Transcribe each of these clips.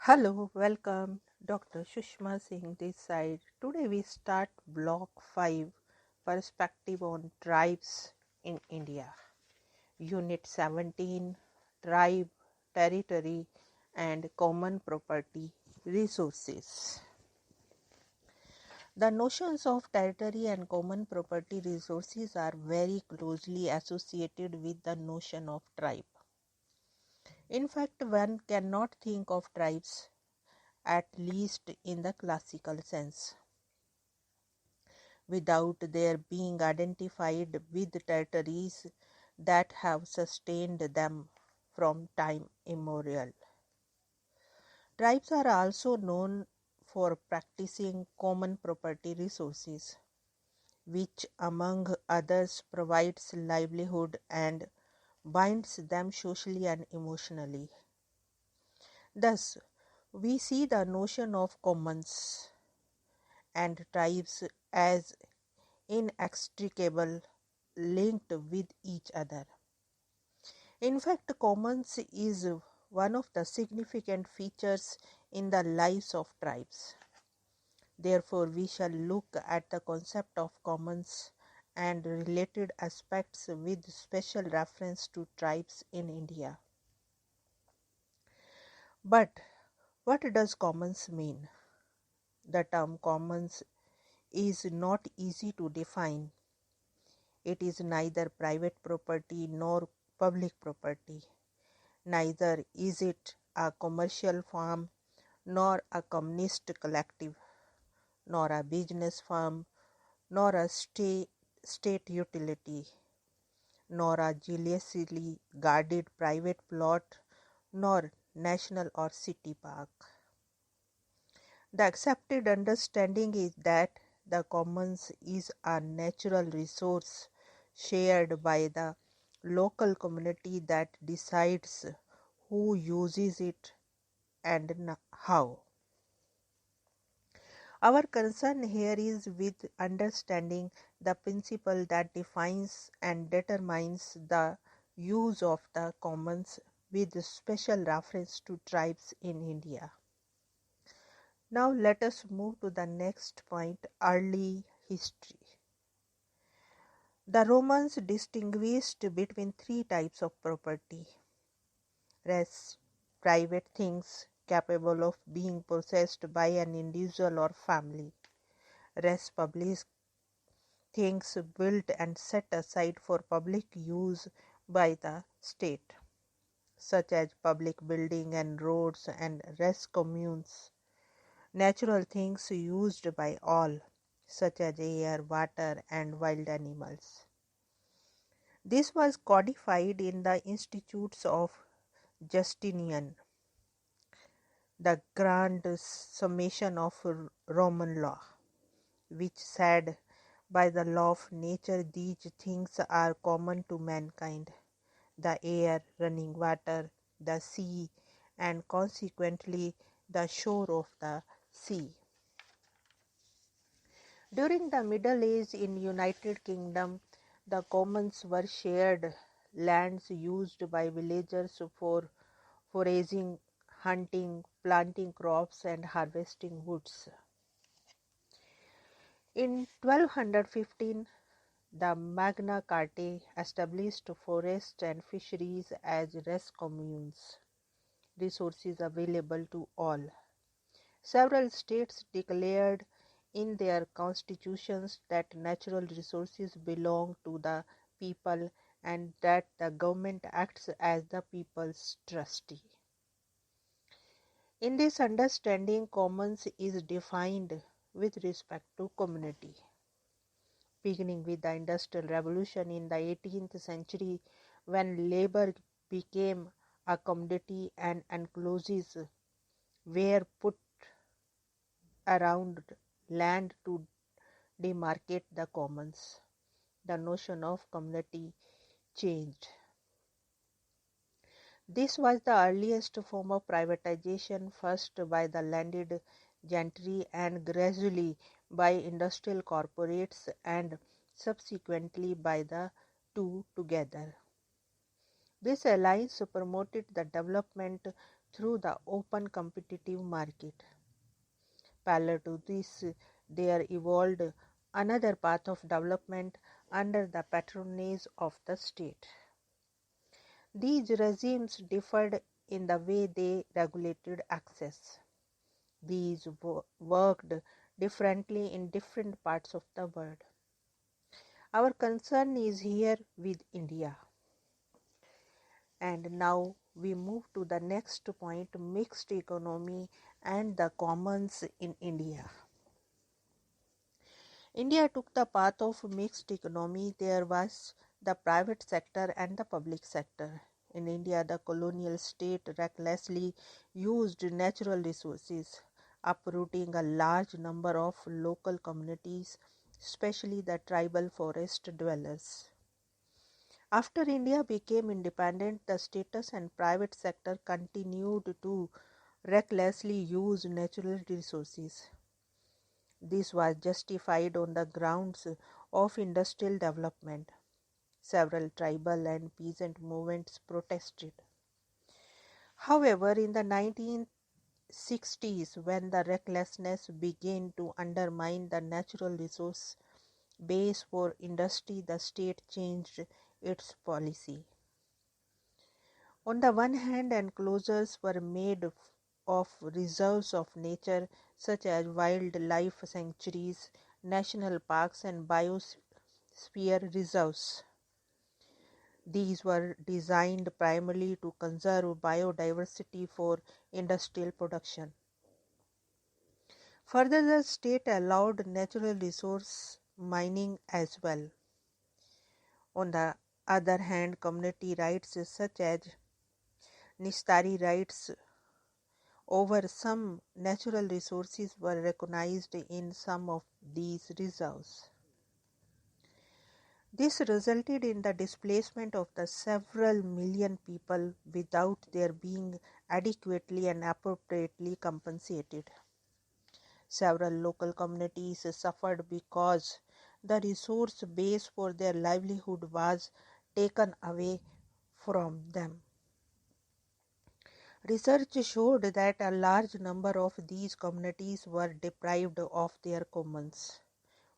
Hello, welcome. Dr. Sushma Singh this side. Today we start block 5 perspective on tribes in India. Unit 17 tribe, territory and common property resources. The notions of territory and common property resources are very closely associated with the notion of tribe. In fact, one cannot think of tribes, at least in the classical sense, without their being identified with territories that have sustained them from time immemorial. Tribes are also known for practicing common property resources, which among others provides livelihood and binds them socially and emotionally. Thus, we see the notion of commons and tribes as inextricable linked with each other. In fact, commons is one of the significant features in the lives of tribes. Therefore, we shall look at the concept of commons and related aspects with special reference to tribes in India. But what does commons mean? The term commons is not easy to define. It is neither private property nor public property. Neither is it a commercial farm, nor a communist collective, nor a business firm, nor a state utility, nor a jealously guarded private plot, nor national or city park. The accepted understanding is that the commons is a natural resource shared by the local community that decides who uses it and how. Our concern here is with understanding the principle that defines and determines the use of the commons with special reference to tribes in India. Now let us move to the next point, early history. The Romans distinguished between three types of property: res, private things capable of being possessed by an individual or family; res publica, things built and set aside for public use by the state, such as public buildings and roads; and res communes, natural things used by all, such as air, water, and wild animals. This was codified in the Institutes of Justinian, the grand summation of Roman law, which said, by the law of nature these things are common to mankind: the air, running water, the sea, and consequently the shore of the sea. During the Middle Age in United Kingdom, the commons were shared lands used by villagers for foraging, hunting, planting crops, and harvesting woods. In 1215, the Magna Carta established forests and fisheries as res communes, resources available to all. Several states declared in their constitutions that natural resources belong to the people and that the government acts as the people's trustee. In this understanding, commons is defined with respect to community. Beginning with the Industrial Revolution in the 18th century, when labor became a commodity and enclosures were put around land to demarcate the commons, the notion of community changed. This was the earliest form of privatization, first by the landed gentry and gradually by industrial corporates and subsequently by the two together. This alliance promoted the development through the open competitive market. Parallel to this, there evolved another path of development under the patronage of the state. These regimes differed in the way they regulated access. These worked differently in different parts of the world. Our concern is here with India. And now we move to the next point, mixed economy and the commons in India. India took the path of mixed economy. There was the private sector and the public sector. In India, the colonial state recklessly used natural resources, uprooting a large number of local communities, especially the tribal forest dwellers. After India became independent, the state and private sector continued to recklessly use natural resources. This was justified on the grounds of industrial development. Several tribal and peasant movements protested. However, in the 1960s, when the recklessness began to undermine the natural resource base for industry, the state changed its policy. On the one hand, enclosures were made of reserves of nature such as wildlife sanctuaries, national parks and biosphere reserves. These were designed primarily to conserve biodiversity for industrial production. Further, the state allowed natural resource mining as well. On the other hand, community rights such as Nishtari rights over some natural resources were recognized in some of these reserves. This resulted in the displacement of the several million people without their being adequately and appropriately compensated. Several local communities suffered because the resource base for their livelihood was taken away from them. Research showed that a large number of these communities were deprived of their commons.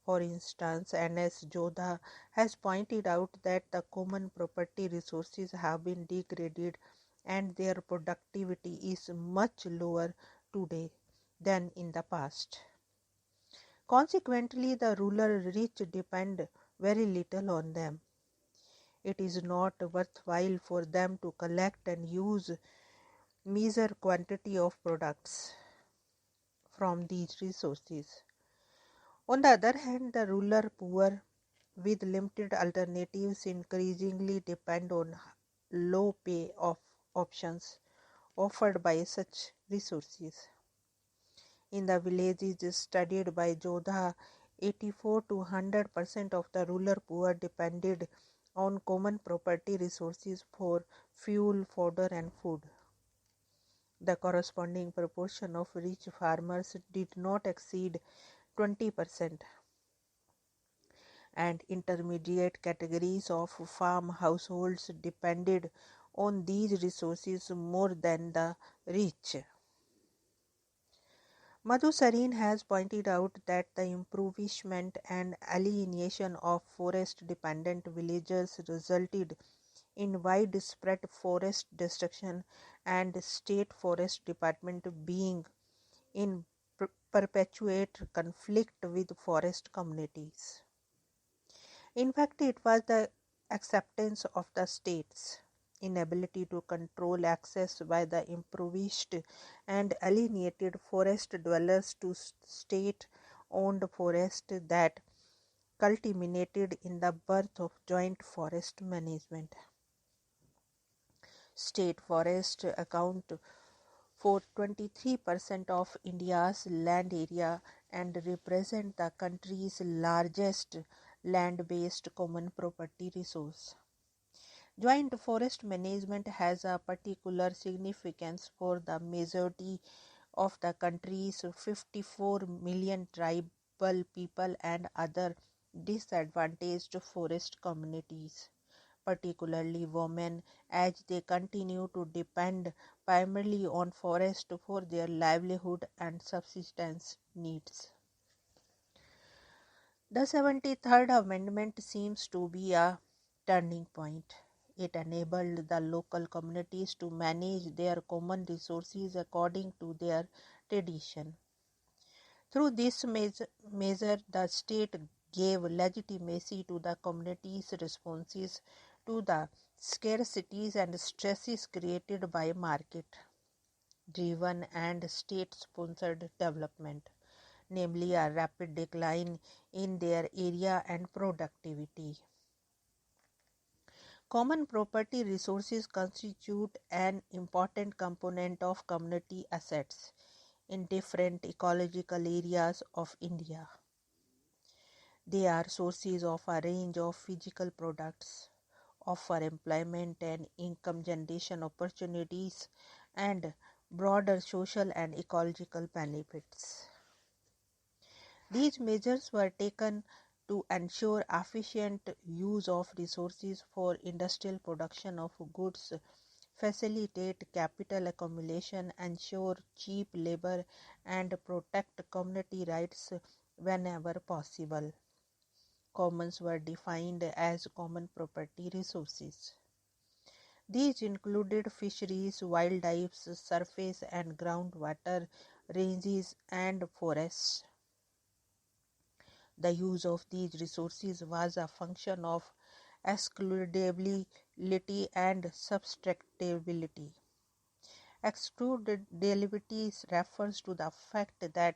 For instance, N.S. Jodha has pointed out that the common property resources have been degraded and their productivity is much lower today than in the past. Consequently, the rural rich depend very little on them. It is not worthwhile for them to collect and use meager quantity of products from these resources. On the other hand, the rural poor with limited alternatives increasingly depend on low pay of options offered by such resources. In the villages studied by Jodha, 84 to 100% of the rural poor depended on common property resources for fuel, fodder and food. The corresponding proportion of rich farmers did not exceed 20%, and intermediate categories of farm households depended on these resources more than the rich. Madhu Sareen has pointed out that the impoverishment and alienation of forest-dependent villagers resulted in widespread forest destruction and state forest department being in perpetuate conflict with forest communities. In fact, it was the acceptance of the state's inability to control access by the impoverished and alienated forest dwellers to state-owned forest that culminated in the birth of joint forest management. State forests account for 23% of India's land area and represent the country's largest land-based common property resource. Joint forest management has a particular significance for the majority of the country's 54 million tribal people and other disadvantaged forest communities. particularly women, as they continue to depend primarily on forest for their livelihood and subsistence needs. The 73rd Amendment seems to be a turning point. It enabled the local communities to manage their common resources according to their tradition. Through this measure, the state gave legitimacy to the community's responses to the scarcities and stresses created by market-driven and state-sponsored development, namely a rapid decline in their area and productivity. Common property resources constitute an important component of community assets in different ecological areas of India. They are sources of a range of physical products, offer employment and income generation opportunities, and broader social and ecological benefits. These measures were taken to ensure efficient use of resources for industrial production of goods, facilitate capital accumulation, ensure cheap labor, and protect community rights whenever possible. Commons were defined as common property resources. These included fisheries, wildlife, surface and groundwater ranges, and forests. The use of these resources was a function of excludability and subtractability. Excludability refers to the fact that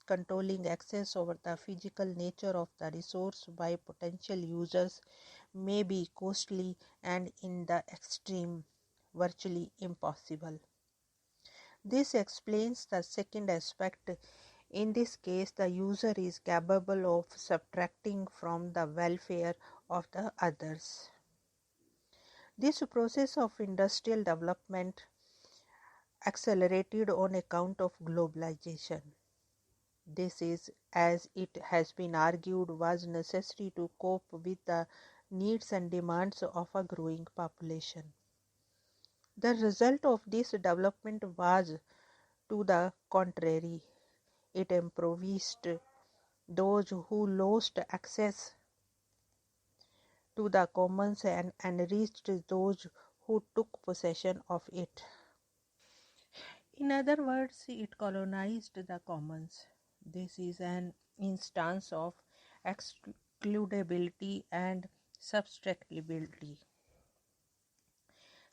controlling access over the physical nature of the resource by potential users may be costly and in the extreme virtually impossible. This explains the second aspect. In this case, the user is capable of subtracting from the welfare of the others. This process of industrial development accelerated on account of globalization. This is, as it has been argued, was necessary to cope with the needs and demands of a growing population. The result of this development was to the contrary. It impoverished those who lost access to the commons and enriched those who took possession of it. In other words, it colonized the commons. This is an instance of excludability and subtractability.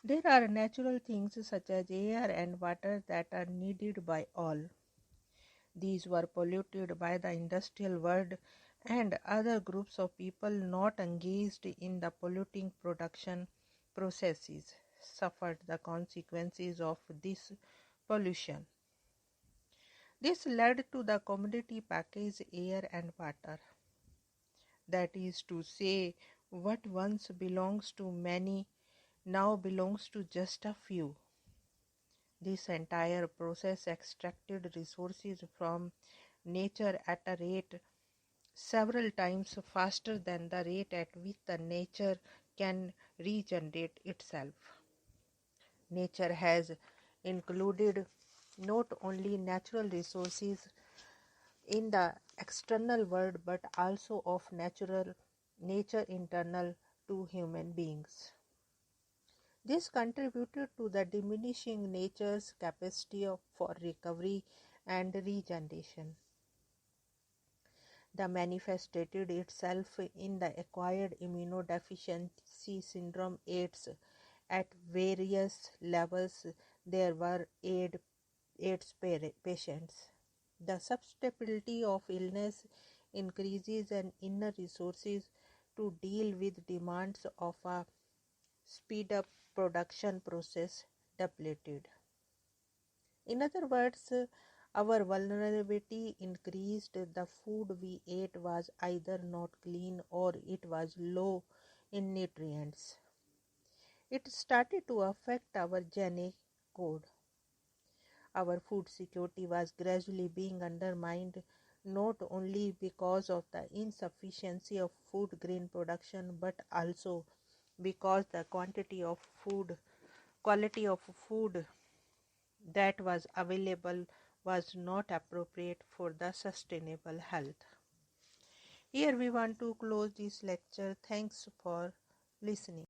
There are natural things such as air and water that are needed by all. These were polluted by the industrial world, and other groups of people not engaged in the polluting production processes suffered the consequences of this pollution. This led to the commodity package air and water. That is to say, what once belongs to many now belongs to just a few. This entire process extracted resources from nature at a rate several times faster than the rate at which the nature can regenerate itself. Nature has included not only natural resources in the external world but also of nature internal to human beings. This contributed to the diminishing nature's capacity for recovery and regeneration. The manifested itself in the acquired immunodeficiency syndrome AIDS. At various levels, there were AIDS patients. The susceptibility of illness increases and inner resources to deal with demands of a speed up production process depleted. In other words, our vulnerability increased. The food we ate was either not clean or it was low in nutrients. It started to affect our genetic code. Our food security was gradually being undermined, not only because of the insufficiency of food grain production but also because the quality of food that was available was not appropriate for the sustainable health. Here we want to close this lecture. Thanks for listening.